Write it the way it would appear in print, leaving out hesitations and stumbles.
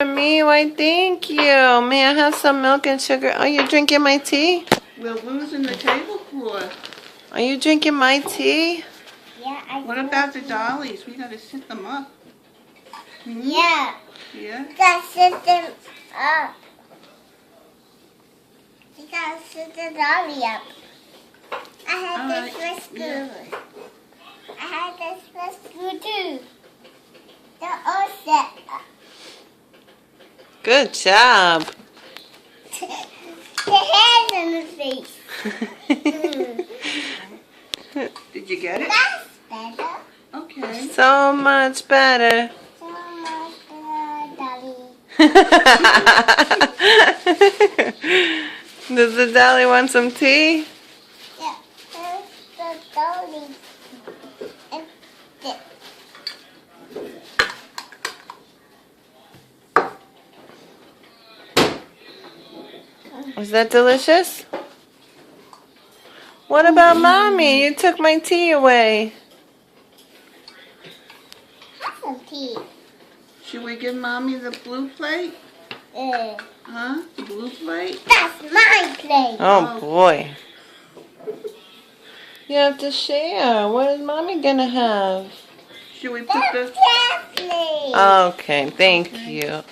Me, why thank you. May I have some milk and sugar? Are you drinking my tea? We're losing the tablecloth. Are you drinking my tea? Yeah, What about the dollies? We gotta sit them up. Yeah. Yeah? You gotta sit them up. You gotta sit the dolly up. I had this rescue. yeah. I had this rescue too. They're all set up. Good job. The hands in the face. Did you get it? That's better. Okay. So much better. So much better, dolly. Does the dolly want some tea? Yeah, here's the dolly. And this. Is that delicious? What about mommy? You took my tea away. Have some tea. Should we give Mommy the blue plate? Uh, Huh? The blue plate? that's my plate. Oh boy. You have to share. What is mommy gonna have? Should we put That's the... Jeffrey. Okay, thank you.